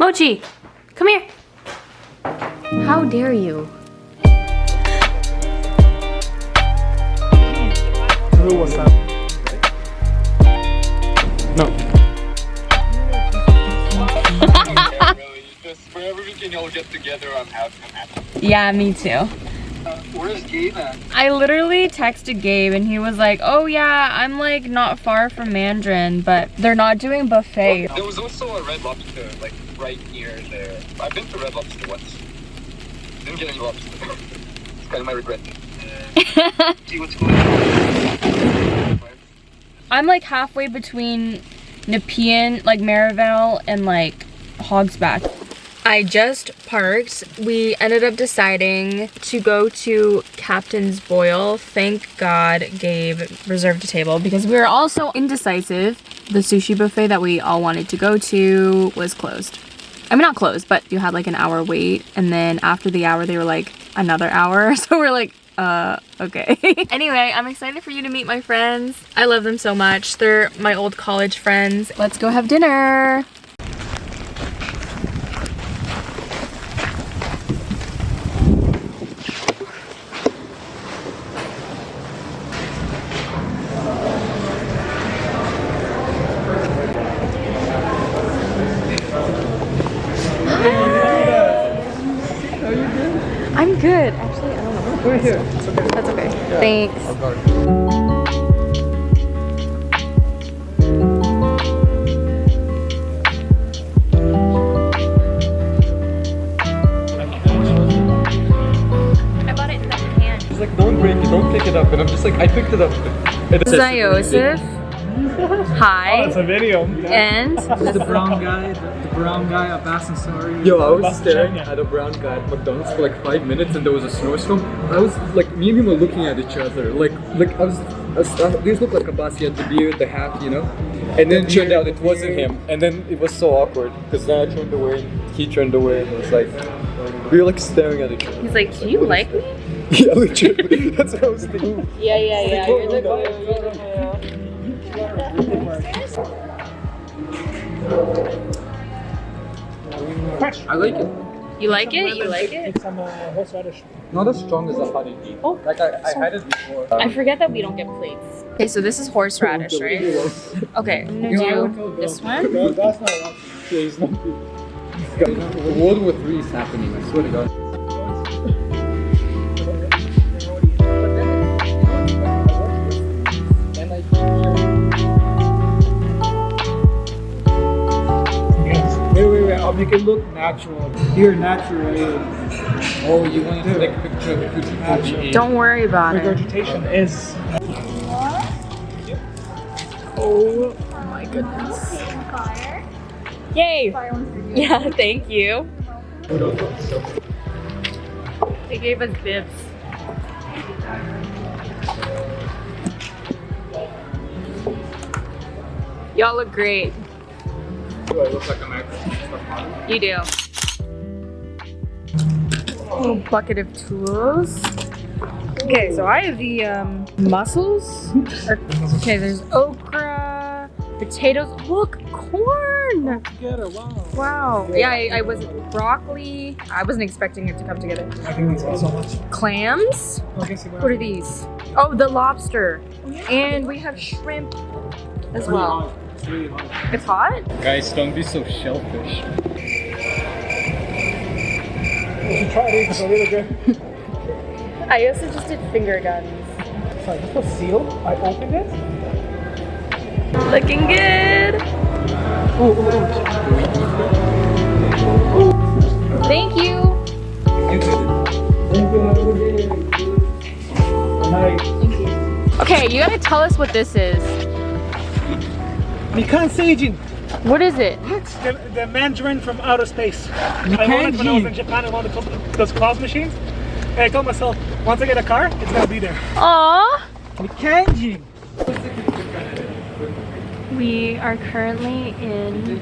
Mochi, come here. How dare you? What's up? No. Just wherever we can all get together, I'm happy. Yeah, me too. Where's Gabe at? I literally texted Gabe and he was like, oh yeah, I'm like not far from Mandarin, but they're not doing buffet. There was also a Red Lobster, like right near there. I've been to Red Lobster once. Didn't get any lobster. It's kind of my regret. See what's going on. I'm like halfway between Nepean, like Marival, and like Hogsback. I just parked. We ended up deciding to go to Captain's Boil. Thank God Gabe reserved a table because we were also indecisive. The sushi buffet that we all wanted to go to was closed. I mean, not closed, but you had like an hour wait. And then after the hour, they were like another hour. So we're like, okay. Anyway, I'm excited for you to meet my friends. I love them so much. They're my old college friends. Let's go have dinner. I'm good. Actually, I don't know. We're here. It's okay. That's okay. Yeah. Thanks. I've got it. I bought it in second hand. She's like, don't break it, don't pick it up. And I'm just like, I picked it up. This is Joseph. Hi. Oh, it's a video. And The brown guy at Bassin, sorry. Yo, I was staring at a brown guy at McDonald's for like 5 minutes and there was a snowstorm. I was like, me and him were looking at each other. Like these look like Abbas, he had the beard, the hat, you know? And then it turned out it wasn't him. And then it was so awkward because then I turned away, he turned away, and it was like, we were like staring at each other. he's like, do you like me? Yeah, literally. That's what I was thinking. Yeah. You're the I like it. You like it? You like it? It's some horseradish. Not as strong as the honey tea. Oh, Like I had it before. I forget that we don't get plates. Okay, so this is horseradish, right? Okay, I'm gonna do this one. No, that's not right. Please, no. World War III is happening, I swear to God. Wait. I'll make it look natural. Here, natural. Oh, you want to take a picture of the future? Don't worry about it. Regurgitation is. Oh my goodness. Yay! Yeah, thank you. They gave us bibs. Y'all look great. Do I look like an actor? You do. Little bucket of tools. Okay, so I have the mussels. Okay, there's okra, potatoes. Look, corn. Together, wow. Wow. Yeah, I was broccoli. I wasn't expecting it to come together. I think that's also much. Clams. What are these? Oh, the lobster. And we have shrimp as well. It's really hot. It's hot? Guys, don't be so shellfish. You should try these, they're really good. I also just did finger guns. Sorry, this was sealed. I opened it. Looking good. Thank you. Thank you. Have a good day. Good night. Okay, you gotta tell us what this is. Mikan Seijin. What is it? The Mandarin from outer space. I wanted when I was in Japan. I wanted those claws machines. And I told myself, once I get a car, it's gonna be there. Aww. Mikanjin. We are currently in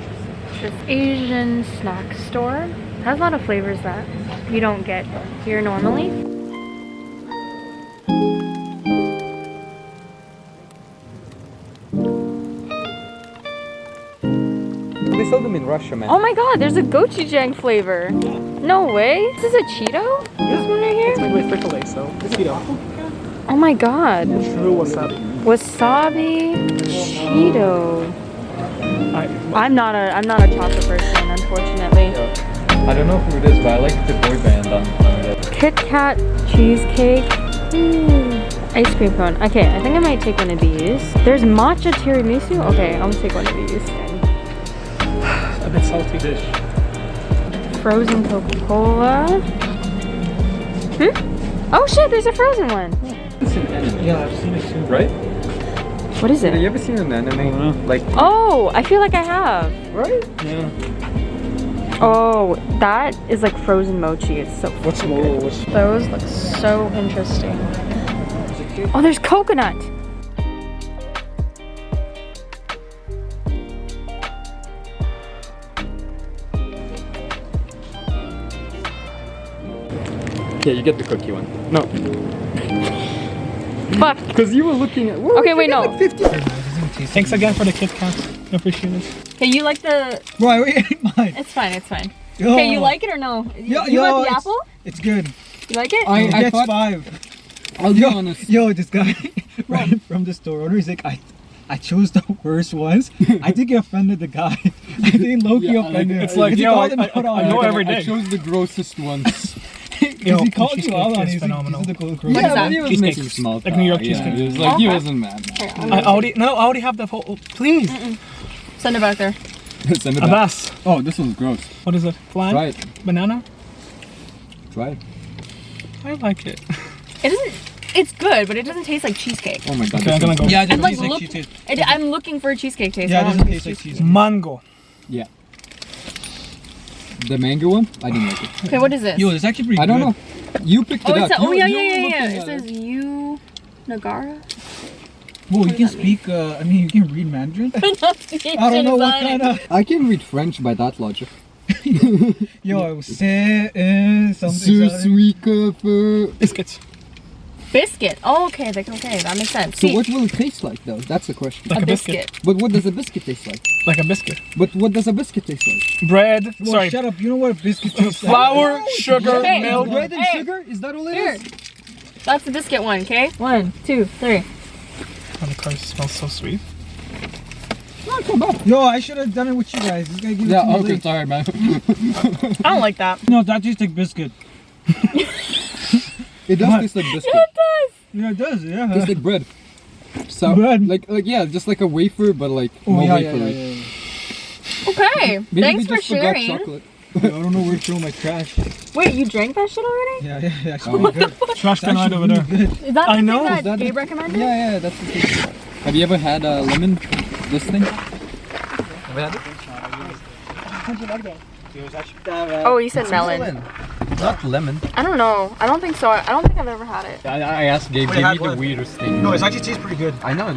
this Asian snack store. It has a lot of flavors that you don't get here normally. This sell them in Russia, man. Oh my god, there's a gochujang flavor. No way. This is a Cheeto? This one right It's here? made with Frito-Lay, so it's keto. Oh my god. True wasabi. Wasabi Cheeto. I'm not a chocolate person, unfortunately. I don't know who it is, but I like the boy band on it. KitKat cheesecake. Ice cream cone. Okay, I think I might take one of these. There's matcha tiramisu. Okay, I'm gonna take one of these. A bit salty dish. Frozen Coca-Cola. Oh shit, there's a frozen one. It's an anime. Yeah, I've seen it too. Right? What is Have it? you ever seen an anime? Like, Oh, I feel like I have. right? Yeah. Oh, that is like frozen mochi. It's so What's more? What's Those look so interesting. Oh, there's coconut. Yeah, you get the cookie one. No. Fuck. Because you were looking at... Whoa, Okay, wait, no. like 50. Thanks again for the KitKat. I appreciate it. Okay, you like the... Why? We ate mine. It's fine, it's fine. Yo. Okay, you like it or no? Yo, You like the it's- apple? It's good. You like it? I Gets thought... 5. I'll be honest. Yo, this guy from the store owner is like, I chose the worst ones. I think he offended the guy. I think Loki Yeah, offended him. it's like, He yo, called him I out on know it. every day. I chose the grossest ones. Because he called you cheesecake out on is it. He's phenomenal. Like, these are the What is Yeah, that? but he was Cheesecake. making small Like New York talk, cheesecake. Yeah, it was like, he Okay. wasn't mad. I already have the whole. Please. Send it back there. Send it back. Abbas. Oh, this one's gross. What is it? Flan? Try it. Banana? Try it. I like it. It doesn't... It's good, but it doesn't taste like cheesecake. Oh my god. Okay, I'm this gonna one's- go. Yeah, it I'm doesn't like taste like look, cheesecake. I'm looking for a cheesecake taste. Yeah, I it don't doesn't think taste like it's cheesecake. Mango. Yeah. The mango one? I didn't like it. Okay, what is this? Yo, it's actually pretty I don't good. know. You picked Oh, it it's up. a, oh You- yeah, you yeah, were yeah, yeah. looking It at says you Nagara. Whoa, you does can that mean? speak, I mean, you can read Mandarin? I don't know what kind of... I can read French by that logic. Yo, c'est something. Sweet coffee. Biscuits. Biscuit. Oh, okay, that makes sense. So See, what will it taste like though? That's the question. Like a a biscuit. biscuit. But what does a biscuit taste like? Like a biscuit. But what does a biscuit taste like? Bread. Whoa, Sorry. shut up. You know what a biscuit tastes like? Flour, sugar, Hey. milk. Bread and Hey. sugar? Is that all it Here. is? That's the biscuit one, okay? 1, 2, 3. Oh, the car smells so sweet. No, come back. Yo, I should have done it with you guys. This guy gave it to Yeah, me okay, late. sorry man. I don't like that. No, that tastes like biscuit. It does What? taste like biscuit. It does. Yeah, it does, yeah. Tastes like bread. So, Bread? like yeah, just like a wafer, but like Oh, no yeah, wafer. yeah. Okay, Maybe thanks we for just forgot sharing. chocolate. I don't know where to throw my trash. Wait, you drank that shit already? Yeah, actually Oh. good. Trash It's can right actually over really there. good. Is that I the know. thing Is that that Gabe the- recommended? Yeah, that's the thing. Have you ever had a lemon? This thing? Oh, you said melon. Not lemon. I don't know. I don't think so. I don't think I've ever had it. I asked Gabe, Wait, give had me the what? weirdest thing. No, it actually tastes pretty good. I know.